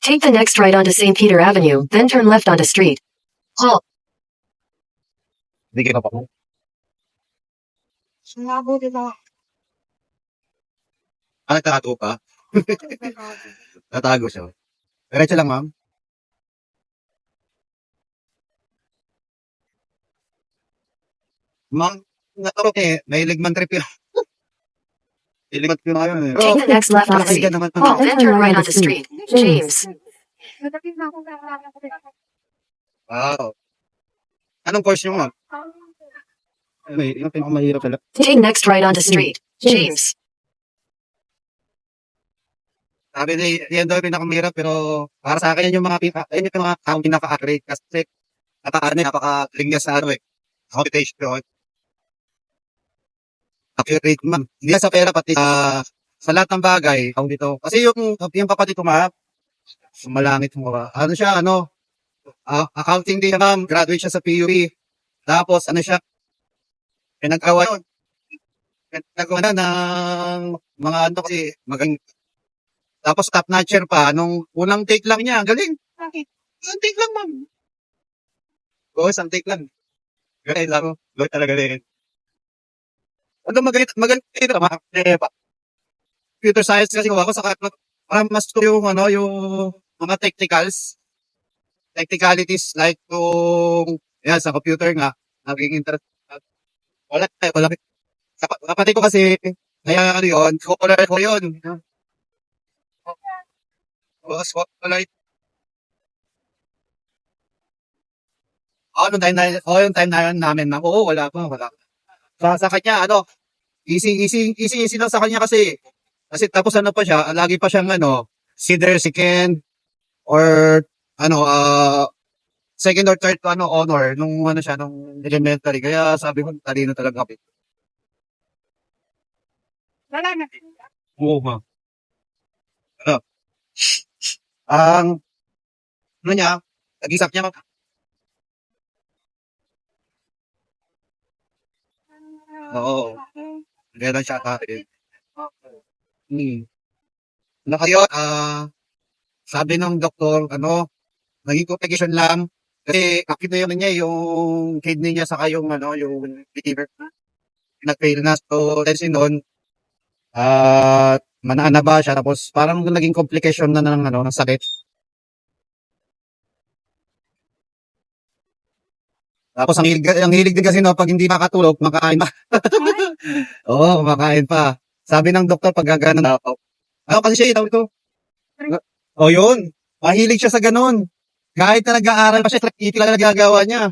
Take the next right onto St. Peter Avenue, then turn left onto street. Halt. Hindi kita pa po. Sumabo, di ba? Nagtatago pa? Tatago siya. Diretso lang, ma'am. Ma'am, naturo eh. Mahilig man trip yun. Mahilig man trip na yun eh. Take the next left onto Nakakaiga street. naman to. Halt, then turn right onto street. James. Natapit na ako sa Wow. Anong course nyo, ma'am? Yung pinakamahirap pala. Take next right onto street. James. Sabi ni, yan daw yung pinakamahirap, pero para sa akin yan yung mga ayun yung mga taong pinaka-accurate kasi napaka-lingas sa ano eh. Computation. Accurate man. Hindi lang sa pera, pati sa lahat ng bagay. Tawag dito. Kasi yung kapatid ko ma'am, sumalangit mo ba? Ano siya, accounting din ma'am. Graduate siya sa PUP. Tapos, ano siya, pinagawa yun. Pinagawa na ng mga ano kasi magaling. Tapos top notcher pa, nung unang take lang niya, galing. Unang take lang, ma'am. Oo, isang take lang. Galing lang. Galing talaga din. Ano magalit ito, ma'am. Computer science kasi ako sa parang mas to yung yung mga technicalities like yan sa computer nga, naging interest. Wala. Kapatid ko kasi, kaya ano yun, scholar ko yun. Spotlight. Yung time na yun namin na, wala pa. Sa kanya, easy lang sa kanya kasi tapos ano pa siya, lagi pa siyang either second or second or third honor nung siya, nung elementary. Kaya sabi ko, talino talaga kami. Wala na. Oo, ma'am. Ang niya, nag-isap niya, oo, gano'n siya kain. Kayo, sabi ng doktor, naging complication lang, kasi akit na yun niya, yung kidney niya, saka yung liver, nag-fail na, so, tensin nun, manana ba siya, tapos parang naging complication na ng sakit. Tapos ang hilig din kasi pag hindi makatulog, makain pa. Oo, makain pa. Sabi ng doktor pag gano'n daw. Kasi siya, tawag ito. Yun. Mahilig siya sa ganun. Kahit na nag-aaral pa siya, iti lang nagagawa niya.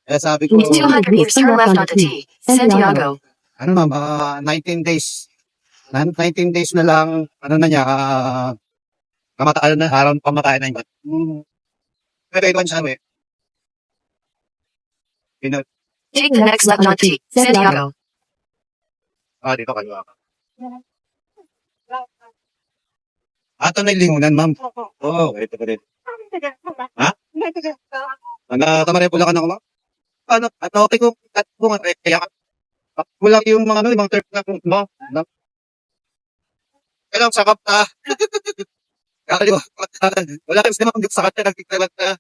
Kaya sabi ko, In 200 meters, turn left onto T. Santiago. 19 days. 19 days na lang, na niya, kamatayan na, araw pamatayan na yun. Pero ito siya, Take the next left onto T. Santiago. Dito kayo. Ito na lingunan, ma'am. Oo, ito pa rin. Ha? Tamarin po lang ka na ko, ma'am. Okay ko, kaya wala yung mga term na kung mo. Kailang sakap ta. Kakaliwa. Wala kang sinamang sa kanya, nagtitalag na.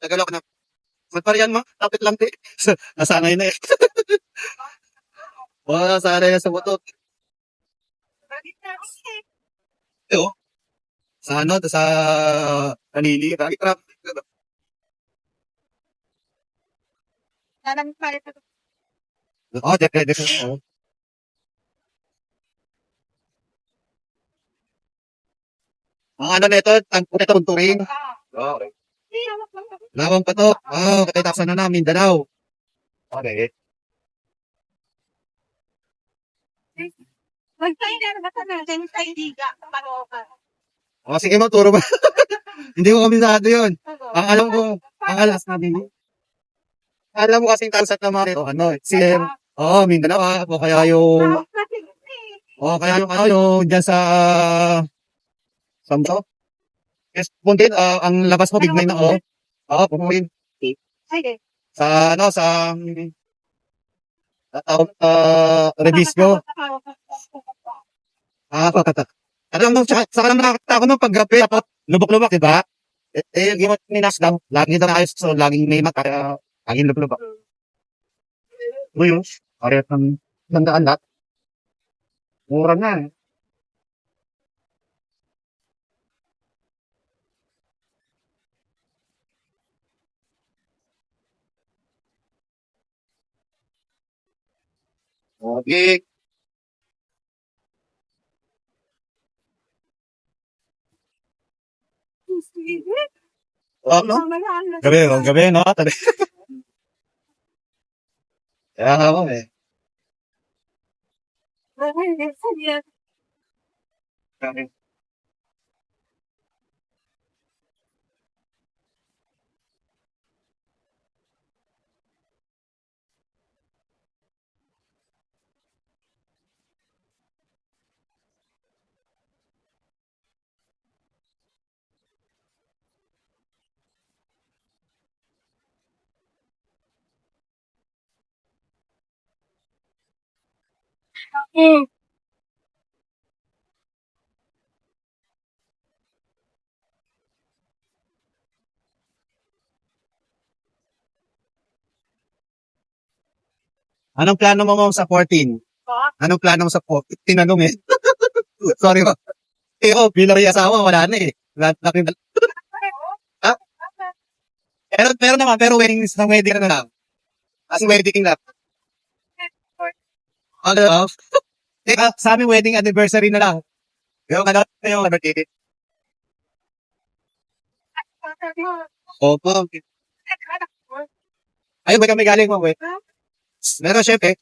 Nagalaw ka na. Magpariyan mo, tapit lang di. Nasanay na eh. Nasanay na sa butot. Sa kanili, traffic. Nalang palit ito. Definitely. Ang nito, tunturing. Okay. Lawang Patok. Katay na namin, Mindanao. Okay. Mag-trainer ba ka natin sa Iliga? Sige mo, turo ba? Hindi ko kabisado yun. Ang alam ko, alas namin. Alam mo kasing talsat na mga ito, Mindanao, o kaya yung, yung dyan sa, Samto? Yes, puntin, ang labas mo, bignay na, pumuntin. Sige. Sa, release ko. Alam mo, saka naman nakakita ako nung paggabi, ako, lubak-lubak, di ba? Yung gimot ni Nasdaq, lagi daw ayos, so laging may mata, laging lubak-lubak. Uy, parehas ng tandaan lahat. Mura na eh. Okay. No? Gabi, no? Tabi. Kaya nga ako eh. Anong plano mo sa 14? Anong plano mo sa 14? Tinanong eh. Sorry ba? Bilang yung asawa, wala na eh. Ah, pero naman, pero wedding na lang. As wedding lang. Ano? Sa amin wedding anniversary na lang. Yung birthday. Opo. Ayun, ba kami galing mo, Pero syempre,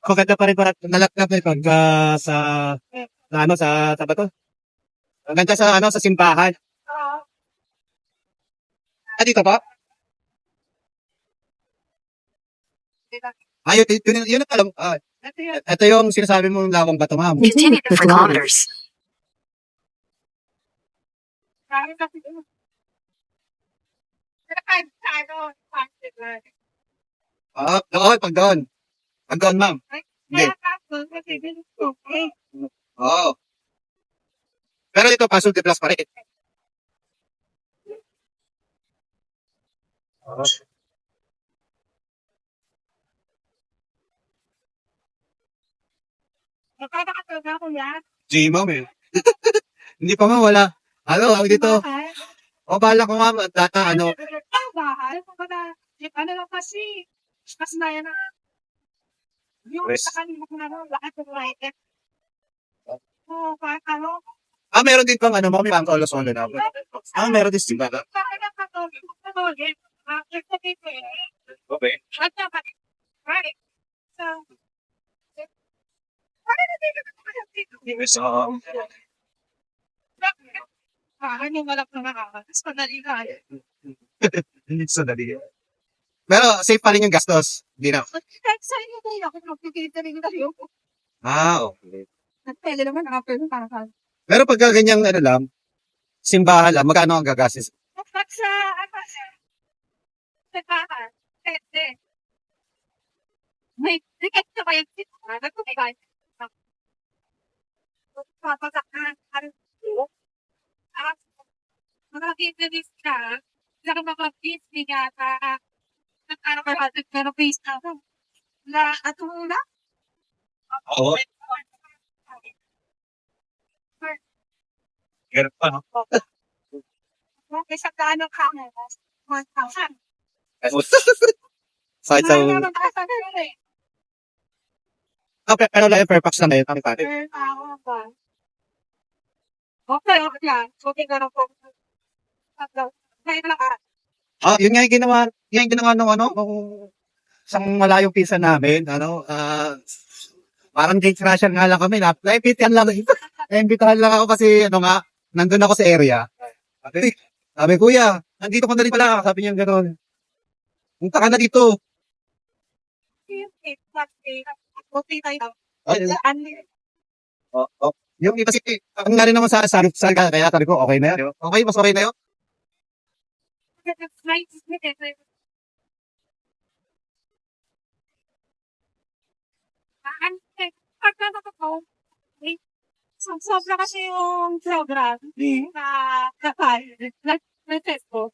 maganda pa rin para nalaknap na pagka sa taba to. Maganda sa simbahan. Dito pa? Yun ang alam. Ito yung sinasabi mong lawang bato, ma'am. Continue for kilometers. Doon, pag doon. Pag doon, ma'am. Hindi. Oo. Pero dito, Pasol de Blas pa rin. Ma'am eh. Hindi pa ma'am, wala. Ano, dito. O, bala ko ma'am, data, Ano lang kasi na yan yung Yes. sa kanila na lahat ng light. Ano? meron din pang may pang solo na. Meron din simbahan. Okay. Yes, Ano malak na nakakatas pa nalihan. hindi sa dali. Pero safe pa rin yung gastos. Hindi na. Kahit sa inyo tayo, ako magpipilita rin tayo. Okay. Nagpele naman, after ng parang. Pero pagka ganyang lang, simbahan lang, magkano ang gagastos? Kapag sa bahay, pwede. May ticket na kayo dito. Nagpapagay. Papagkakan. Mga kikinis ka, saka mapag-Disney nga, ano ka natin, pero face na ako. Na, ato muna? Oo. Ganun pa, no? Okay, sa kaano ka mo? 1,000. Kahit sa... pero lang yung per pax lang yun, kami pare. Okay, yan. Okay, ganun po. Ngayon lang ka. Yun nga yung ginawa nung isang malayong pisa namin, parang gate crasher nga lang kami, naimbitahan lang ako kasi, nandun ako sa area. Sabi, kuya, nandito ko na rin pala, sabi niya gano'n. Punta ka na dito. Okay tayo. Yung iba kasi, ang nga rin naman sa kaya sabi ko, okay na yun. Okay, mas okay na yun. sobra kasi yung program na nag-test ko.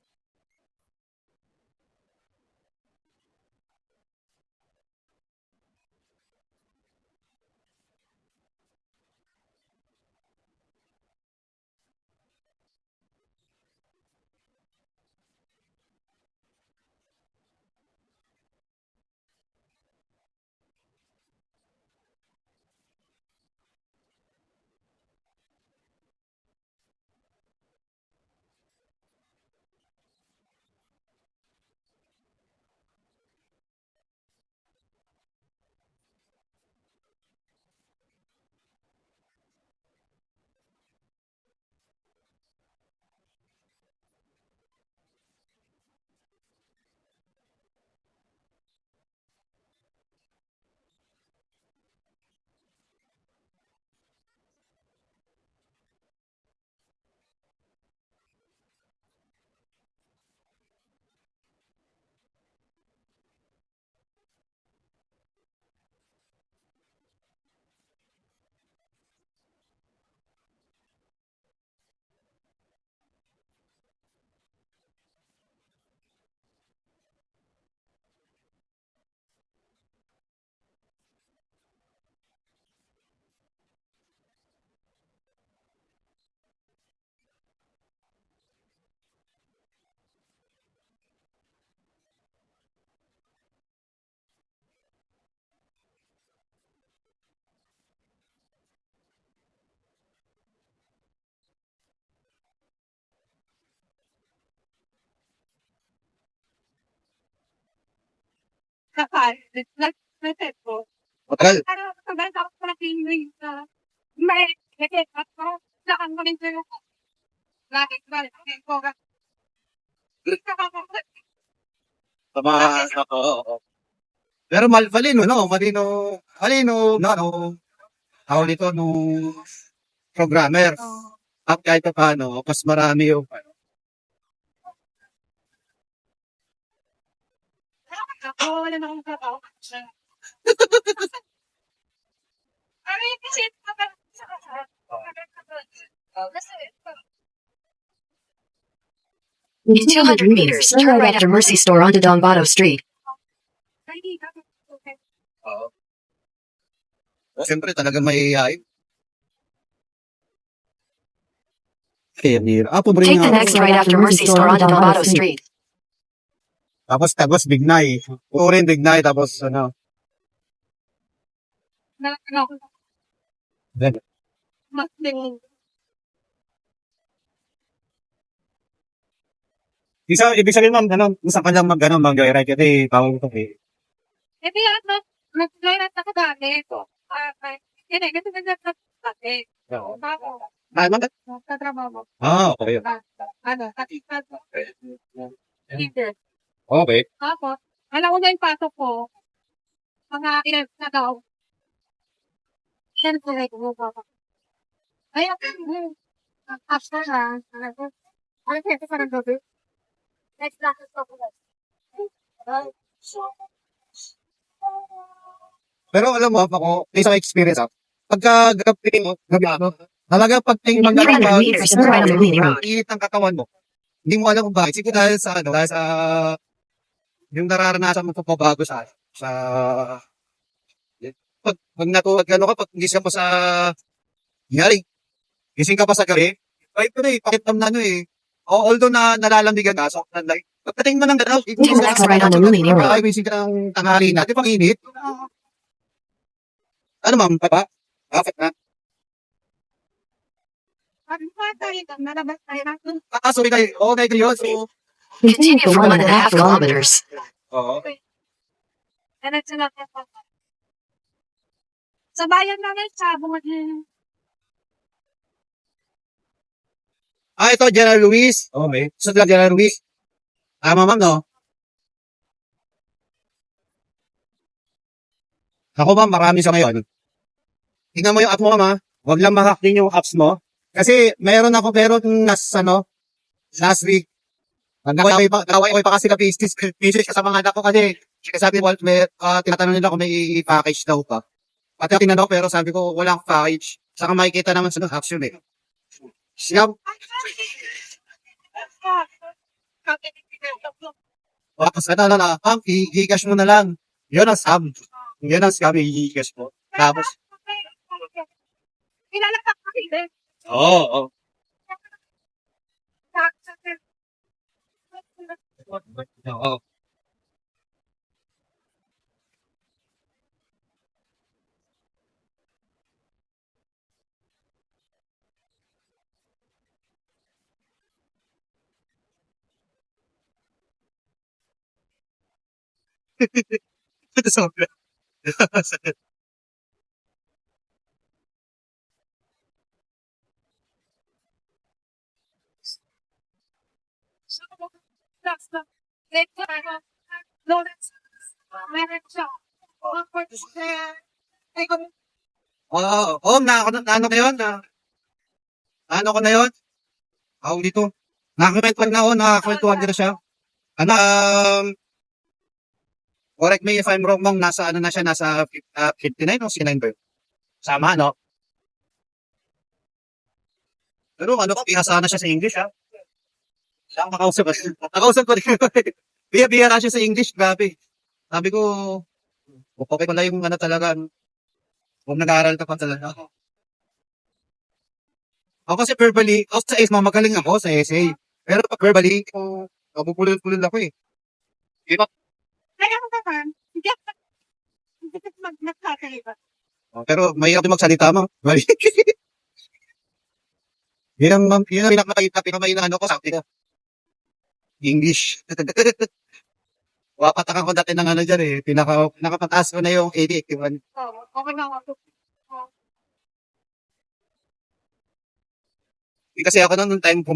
Nag-test ko. Matagal. Pero tagal ako sa feeling na may nag-test ako. Saan ko rin sa'yo. Lagi ko ba? Tama. Oo. Pero malino, no? Malino, no? Ako dito, nung programmer. At kahit pa paano, mas marami yung Ako, wala na akong kakao. Ano yung kasi In 200 meters, turn right after Mercy Store onto Donbato Street. siyempre talagang mahihayin. Pobre Take the nga. next right after Mercy Store onto Donbato Street. Tapos Bignay. Puro rin Bignay, tapos ano. Then, Mas din. ibig sabihin ma'am, gusto ka lang mag-joyride kasi tawag ito eh. Eh, di ako, nag-join at ako dati. Hindi, kasi nag-dati. Oo. Ako, Ma'am? nagtatrabaho. Okay. Katikat. Leader. Okay. Tapos, alam ko na yung pasok ko. Mga ilan na daw. Siyempre, gumagawa. Ay, after na, ano kaya sa ng gabi? Next classes ko. Pero alam mo, ako, based on experience pagka gabi mo, talaga pag tingin In 300 meters, turn right onto Mooney Road. init ang katawan mo. Hindi mo alam kung bakit. Siguro dahil sa yung nararanasan mo pagbabago sa pag natulad pag gising mo sa yari, gising ka pa sa gabi, kahit ko na pakitam na although nalalambigan ka, so, like, pagdating mo ng gano'n, Take the next right onto Mooney Road. ay, gising ka ng tanghali na, di pang init. Ano ma'am, pa? Bakit na? Sorry kayo. Oo, naigri yun. So, Continue for 1.5 kilometers. oo. Sa bayan namin, sa bumagin. Ito, General Luis. Okay. So, General Luis. Tama ma'am, no? Ako ma'am, marami sa ngayon. Tingnan mo yung app mo ma'am, ha? Huwag lang ma-hack din yung apps mo. Kasi, meron last week, naway ko pa kasi na business ka sa mga anak ko kasi sabi tinatanong nila kung may package daw pa. Pati ako tinanong pero sabi ko walang package. Saka makikita naman sa action eh. Siya, tapos i-cash mo na lang. Yun ang scam. Yun ang scam, i-cash mo. Tapos, Ilalagak ko rin. oo, oo. Oo. Sobra. Oo, ano na yun? Ano ko na yun? Ako dito. Nakakwentuhan na ako, nakakwentuhan din na siya. Ano, correct me if I'm wrong, mong nasa ano na siya, nasa 59 o 69 ba yun? Sama, no? Pero ano ko, pihasa na siya sa English, ha? Saan kakausap ko? Nakausap ko rin. Biya-biya na siya sa English, grabe. Sabi ko, okay pala yung ano talaga, kung nag-aaral ka pa talaga. Ako kasi verbally, ako sa essay, magaling ako sa essay. Pero pag verbally, mabupulol-pulol ako eh. Di ba? Kaya ako naman, hindi ako nagkakaliba. Pero mahirap din magsalita mo. Yun ang pinakamainaano ko, sabi ko. English. Wapatakan ko dati ng ano dyan eh. Pinakapataas ko na yung 80, 81. Oo, okay na ako. Kasi ako nung time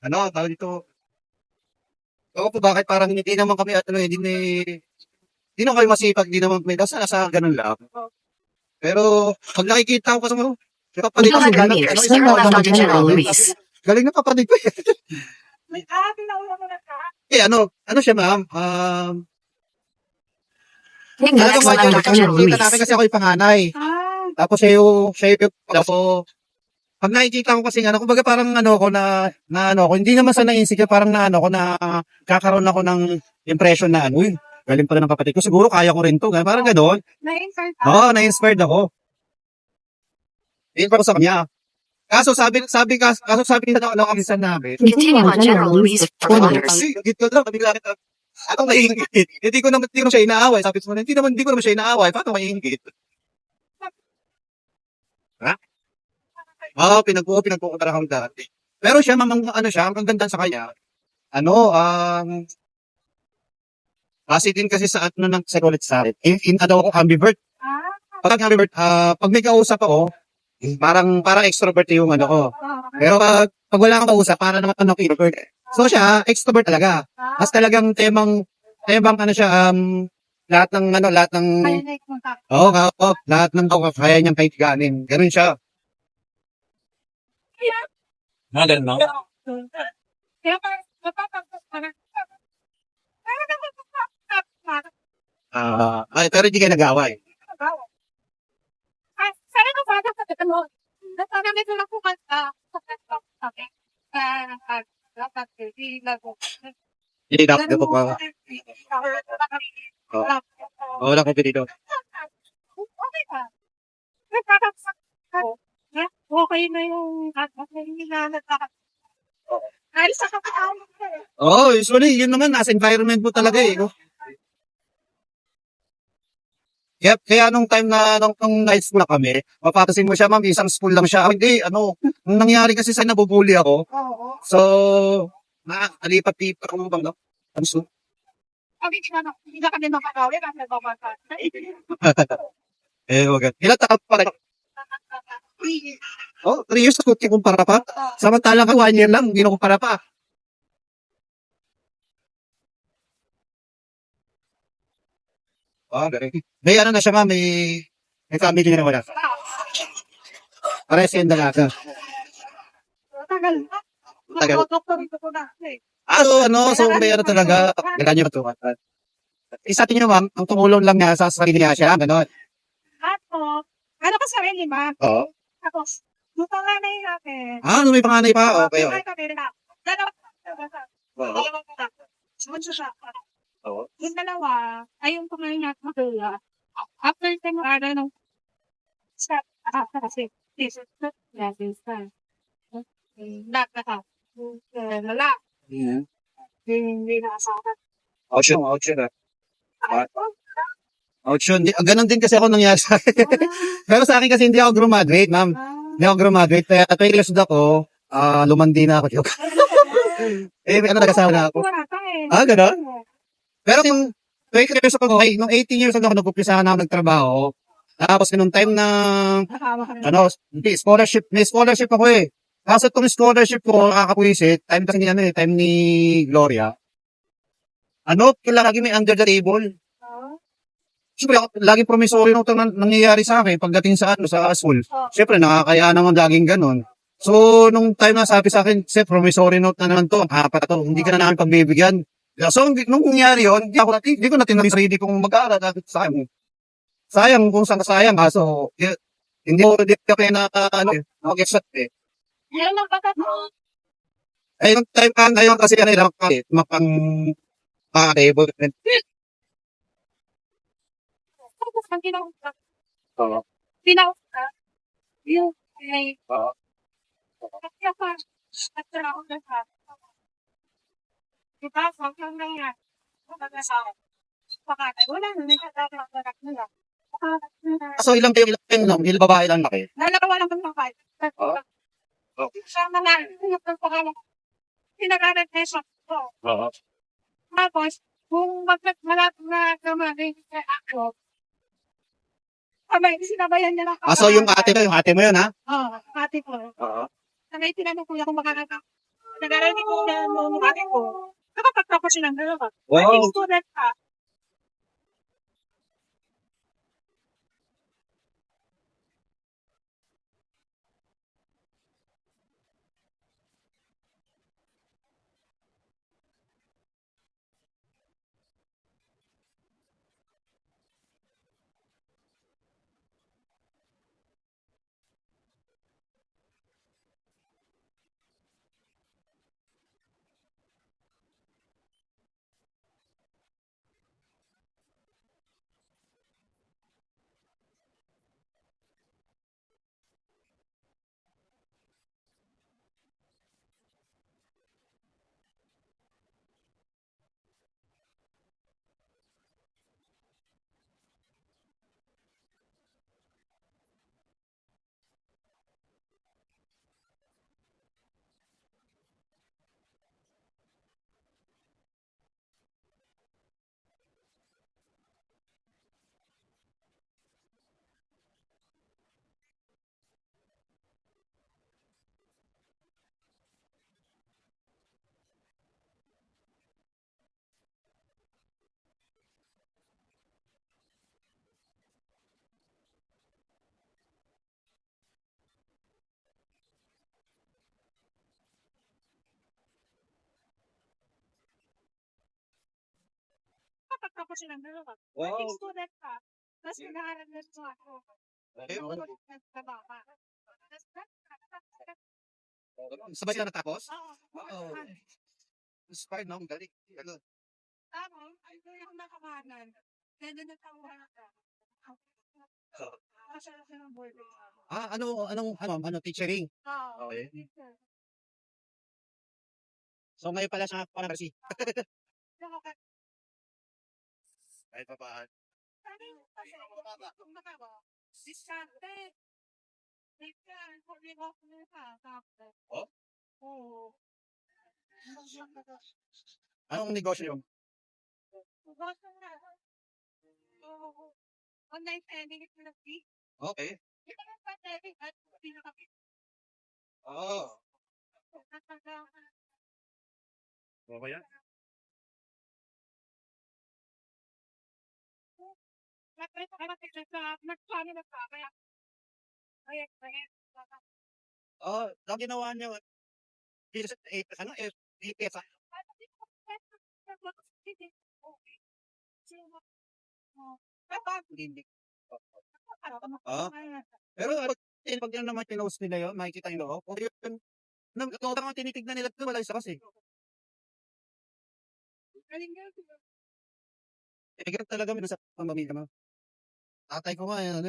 ano, tawag dito. Ako po bakit parang hindi naman kami, hindi naman kami masipag, hindi naman kami, nasa ganun lang. Pero, pag nakikita ko kasi mo, kapatid ko, 200 meters, turn left onto General Luis. galing na kapatid ko eh. May pinauna mo na ka. Eh, ano siya ma'am, Take the next left onto General kita Luis. namin kasi ako yung panganay. Tapos siya yung so, pag nakikita ko kasi kumbaga parang hindi naman sa na-insecure, parang kakaroon ako ng impression na uy, galing pala ng kapatid ko, siguro kaya ko rin to, parang gano'n. Na-insert Oo, na-inspired ako. Yun pa ko sa kanya. Kaso sabi nila ng kamisan namin, Continue on General Luis for kilometers. git ko lang, bigla kita, ako naiingit. Hindi ko naman siya inaaway. Sabi ko, hindi ko naman siya inaaway. Paano maiingit? Ha? Oo, pinagkukumpara kang dati. Pero siya, ang ganda sa kanya, kasi din kasi sa ng psychology sa akin, ako ambivert. Pag ambivert, pag may kausap ako, parang extrovert yung ko. Pero pag wala kang kausap, para naman introvert. So siya, extrovert talaga. Mas talagang temang siya, lahat ng lahat ng kaya niyang kaibiganin. Ganun siya. Ganun, no? Kaya mapapagpas ka na. Pero hindi kayo nag-away. Sana ko bata sa ano, sana may tulong po ka sa sabi. Dapat hindi lago. Hindi dapat ito pa. Wala ko pinito. Okay ka. Nagkakapsak ako. Okay na yung hindi na nagkakapsak. Dahil sa kakaawa ko eh. Oo, usually, yun naman, nasa environment mo talaga eh. No? Kaya nung time nung high school na kami, mapatasin mo siya, ma'am, isang school lang siya. Hindi, nung nangyari kasi sa nabubuli ako. Oo. So, alipat-lipat ako bang, no? So, Hindi na kami makakawin ang nagbabasa. wag. Ilan taon pa rin? 3 years ko kumpara pa. Samantalang ka 1 year lang, hindi na kumpara pa. Galing. May na siya, ma'am, may family na wala. Parehas yung dalaga. Tagal. Tagal. Doktor ito ko na. So may talaga, ganyan yung matukan. Isa tingin nyo, ma'am, ang tumulong lang niya sa sarili niya siya, gano'n. Ako, Ano ka sarili, ma? Oo. Tapos, yung panganay natin. Ano may panganay pa? Okay, okay. Dalawang Oo. dalawang anak. Bunso siya. Oo. Yung dalawa, ay yung panganay natin matula. After 10 araw ng start, kasi, natin sa lahat na ka. Lala, Mm. hindi na asawa. Ouch yun ah. Ouch yun. Ganon din kasi ako nangyari sa akin. Pero sa akin kasi hindi ako graduate, ma'am. Hindi ako graduate. Kaya 20 years old ako, lumandi na ako. Joke. Nagkasawa na ako. Ganon? Pero yung 20 years old ako, nung 18 years old ako, nag-umpisa na ako nagtrabaho. Tapos nung time na, hindi, may scholarship ako eh. Kaso itong scholarship ko, nakakapwisit, time ni Gloria. Lagi may under the table. Siyempre, laging promissory note ang nangyayari sa akin pagdating sa school. Siyempre, nakakaya naman laging ganun. So, nung time na sabi sa akin, promissory note na naman to, apat to, hindi ka na namin pagbibigyan. So, nung nangyari yun, hindi ko na tinanong sarili kong mag-aaral dahil sa akin. Sayang kung saan sayang, kaso, hindi ka kaya mag-accept eh. Yan ang batat mo. Yung time ka ngayon kasi mapang table. Tapos, ang ginawa. Oo. Pinauka. Yung, ay, Oo. kaya pa, at ako na sa, diba, hanggang na yan, pagkasawa, pakatay, wala na, nagkatatak nila. So, ilang babae lang laki? Dalawa lang ng kapal. Sa mga, pinag-aral tayo sa, Oo. tapos, kung malapit na dumating sa ako, sinabayan niya lang. So yung ate mo yun, ha? Oo, ate ko. Oo. Sabay tinanong ko kung makakata. Nag-aral ko na nung ate ko. Nakapagtapos siya ng dalawa. Wow. Working student ka. Nakapagtapos siya ng dalawa. Working student ka. Tapos nag-aaral na sa ako. Sabay sila natapos? Oo. Oo. Inspired na akong galing. Tapos, ay doon ako nakamanan. Kaya doon nagtawa ka. Kasi ako ng boarding. Teachering? Oo. Okay. So ngayon pala siya parang kasi. Kahit pa paano. Diskarte. Oh? Oo. Anong negosyo yun? Online selling is na free. Okay. Ito yung pandemic at pinakapit. Oo. Okay yan. Nagplano na pa. Kaya, Ang ginawa niyo, EPS. Oo. Pero pag yan naman close nila yun, makikita yung loob. O yun, nang ang tinitignan nila doon, wala isa kasi. Ganun talaga minsan sa pamamilya mo. Tatay ko nga, ano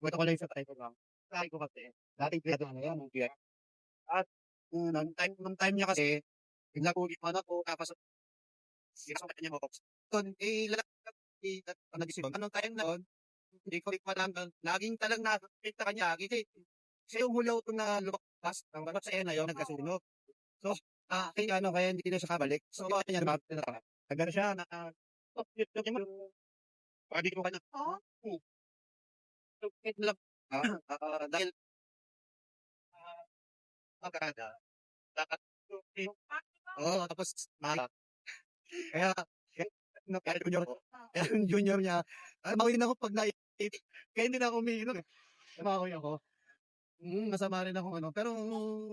kwento ko lang sa tatay ko lang. Tatay ko kasi, dating pinado yan, yung piyak. At, nung time niya kasi, bigla ko ulit ako, tapos, sinasok ka niya mo. Doon, lalaki, nag-isip, anong time na yun, hindi ko rin alam, laging talagang nakakita kanya, kasi, siya yung hulaw ko na lumabas, ang balat sa na yun, nagkasunog. So, kaya hindi na siya kabalik. So, kaya niya naman, nagano siya, yung pwede ko kanya, lang, dahil, magkada, dapat, tapos, kaya, kaya junior ko, kaya yung junior niya, mawin ako pag kaya hindi na ako umiinom eh. Mawin ako. Masama rin ako pero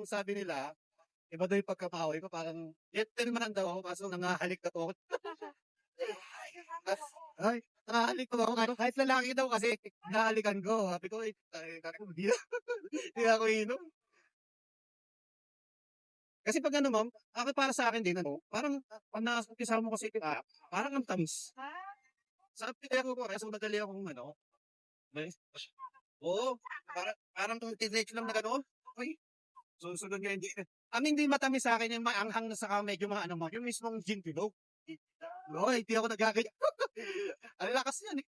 sabi nila, iba daw yung pagkapawi ko, parang, yet man daw ako, kaso nangahalik na po ako. Ay, nangahalik ko ako, kahit lalaki daw kasi, nahalikan ko. Sabi ko, hindi ako inom. Kasi pag ma'am, ako para sa akin din, parang, pag nakasama mo kasi, parang ang tamis. Sabi ko, kaya so madali akong oo, parang diretso lang na gano'n. Uy, susunod nga hindi. Hindi matamis sa akin yung maanghang na saka medyo yung mismong gin bilog. Oo, hindi ako nagkakaya. Ang lakas yan eh.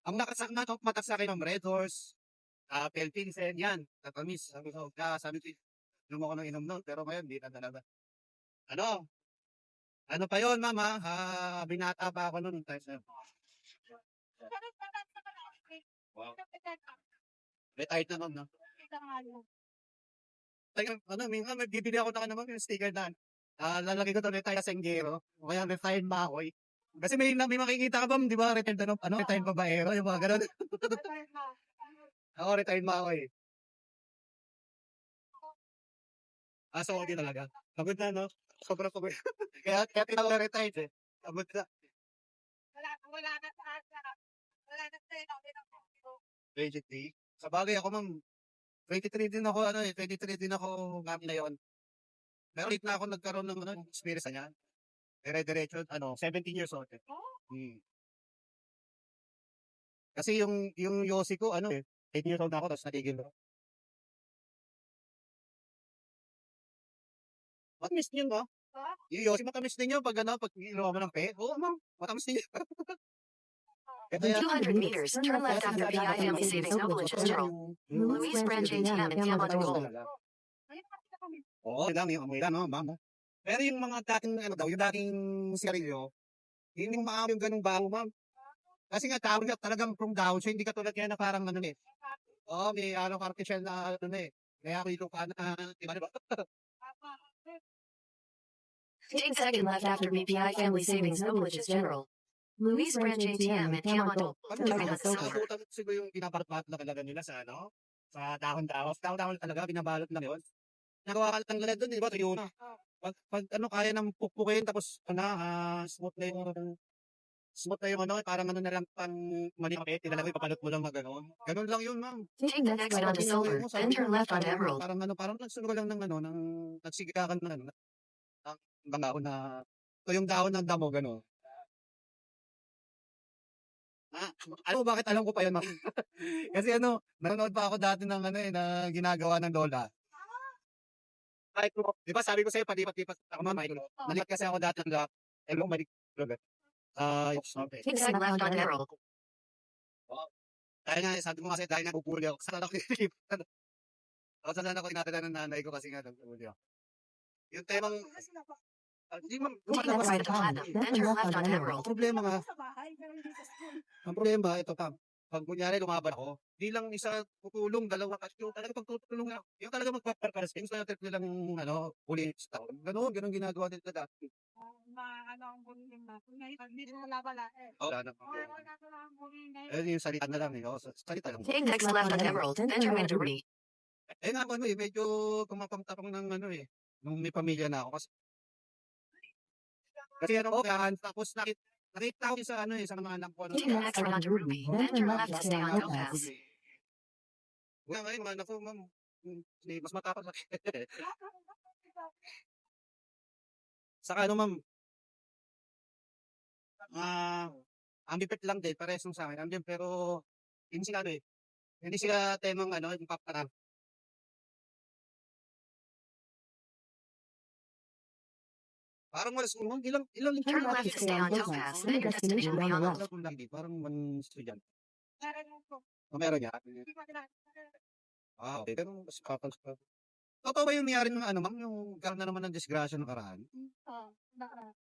Ang lakas na matak sa akin ng Red Horse, Philippines, yan, tatamis. Sabi ko, inom ako ng inom nun, pero ngayon, hindi na talaga. Ano pa yun, mama? Binata pa ako nun. Wow. Retired na nun, no? Minsan magbibili ako ng sticker na, lalagay ko ito retired Senggero, o kaya retired Makoy. Kasi may makikita ka ba, di ba, retired retired babaero, yung mga ganun. Ako, retired Makoy. So, hindi talaga. Pagod na, no? Sobrang pagod. kaya tinawag na retired eh. Pagod na. Wala na sa asa. Wala na sa 23. Sa bagay ako, ma'am, 23 din ako, 23 din ako gamit na yun. Pero late na ako nagkaroon ng experience niya. Dire-diretso, 17 years old. Kasi yung Yossi ko, 8 years old na ako, tapos natigil ko. Matamis din yun, ba? Yung Yossi, matamis din yun pag ginawa mo ng pe. Oo, ma'am, matamis din yun. In 200 meters, turn left after PI Family Savings Noble General. Luis Branch ATM in Diamante Gold. Oo, dami yung amoy lang, ma'am. Pero yung mga dating, yung dating sigarilyo, hindi mo maamoy yung ganung baho, ma'am. Kasi nga, tawag nga talagang from down, so hindi ka tulad kaya na parang Oo, may artificial na kaya ako ito ka diba? 15 second left after BPI Family Savings Noble General. Luis Branch ATM in Diamante. Turn left silver. Siguro yung pinaparot na talaga nila sa sa dahon-dahon. Dahon-dahon talaga, binabalot lang yun. Nagawa ka lang nila doon, di ba? Tuyo na. Pag kaya ng pukpukin, tapos, smooth na yung parang na lang pang mali kapit, tinalagay, papalot mo lang Ganun lang yun, ma'am. Take the next onto Silver, then turn left onto Emerald. Parang nagsunod lang ng nagsigakan ng dahon na, ito yung dahon ng damo, gano'n. Alam mo bakit alam ko pa yun, ma'am? Kasi nanonood pa ako dati ng na ginagawa ng Lola. Di ba sabi ko sa'yo, palipat-lipat ako, ma'am, nalipat kasi ako dati ng Elong Malik. Take second left onto Emerald. Dahil nga, sabi ko kasi, dahil nga bubuli ako. Saan ako nilipat? Saan ako tinatala ng nanay ko kasi nga nagbubuli ako. Yung temang, hindi ma'am, Take left right at Platinum, then turn left onto Emerald. Ang problema, ito pa, pag kunyari lumaban ako, di lang isa tutulong, dalawa kasi yung talaga pagtutulong ako. Yung talaga magpaparkaras kayo, sa trip nilang huli sa taon. Ganun ginagawa nila dati. ang buling na. Ngayon, hindi na wala Wala na. Yung salita na lang salita lang. Take next left onto Emerald, then turn into Ruby. Nga medyo tumapang-tapang ng nung may pamilya na ako. Kasi tapos Nakita ko yun sa ano eh, sa mga anak ko. Ano, Take the next right onto Ruby, then turn left to stay on Topaz. Nga ngayon, mga anak ko, ma'am, mas matapang sa Saka ano, ma'am, ambivert lang din, parehas lang sa akin. Ambivert, pero hindi sila ano eh, hindi sila temang ano, yung paparang. Parang wala siguro, ilang Turn left to stay on Topaz, then your destination will be on the left. Ilang lang din, parang one student. Meron mo po. Meron niya. Hindi ko kilala. Okay, pero mas kapal sa totoo ba yung nangyari ng ano, ma'am, yung karoon na naman ng disgrasya ng karaan? Oo. Nakaraan.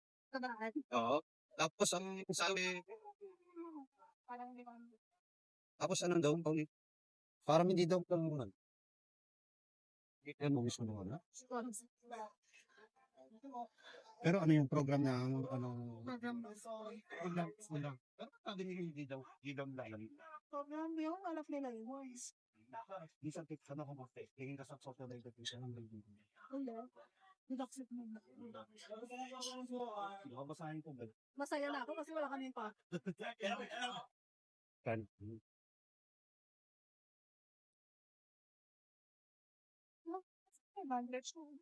Oo. Tapos ang sabi, Parang hindi ko. tapos ano daw, parang hindi daw kanunan. Hindi ka mo mismo nung ano. Pero ano yung program na, ano, Program ulang. Pero sabi niyo hindi daw lalan. Program yung alam nila yung voice. Di sa tip, ano ko mo, tingin ka sa social education ng baby. Wala. Deduction mo. Babasahin ko ba? Masaya na ako kasi wala kami pa. Kan. Advantage mo.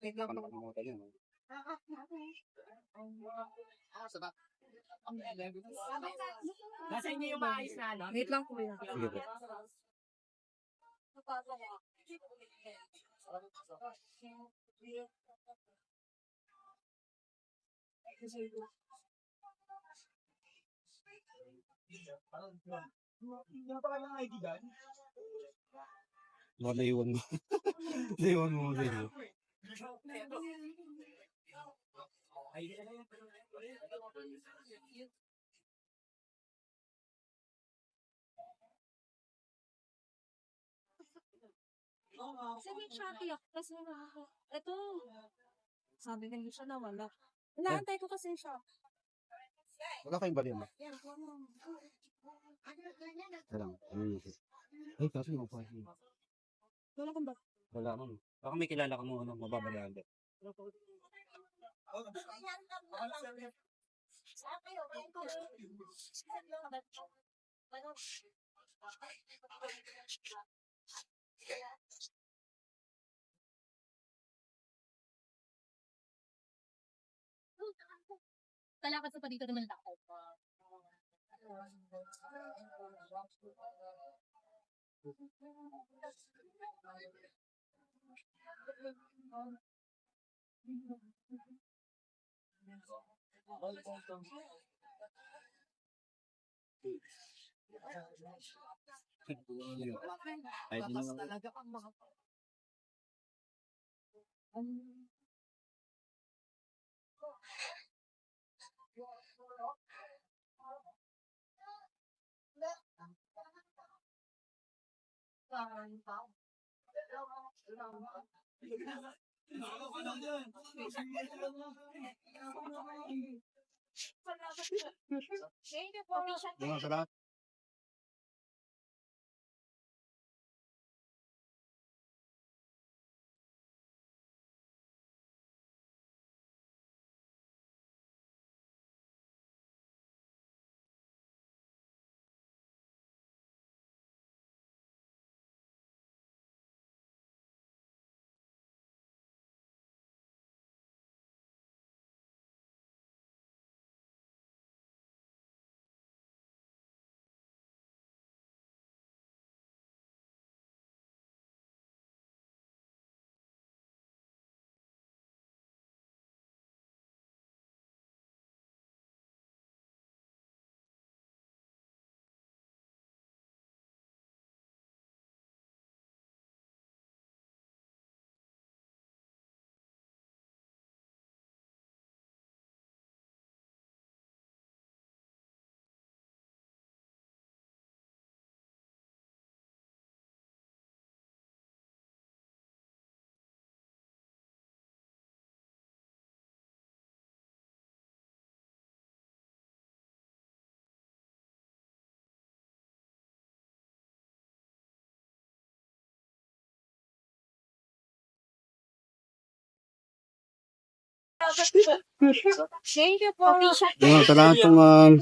Wait lang, nakalimutan yun. Nasa inyo yung maayos na, no? Wait lang kuya. Sige po. Mga naiwan mo. Naiwan mo video. Kasi may Shopee ako kasi ito. Sabi nila siya nawala. Inaantay ko kasi siya. Wala kayong bali mo. Wala. Ay, kasi yung pa. Wala kang ba? Wala man. Baka may kilala ka mo ano, mababalaan din. Talakad sa pa dito naman ako. Ay, di naman. Talaga ang mga Mga sarap. Thank you po. Salamat po, ma'am.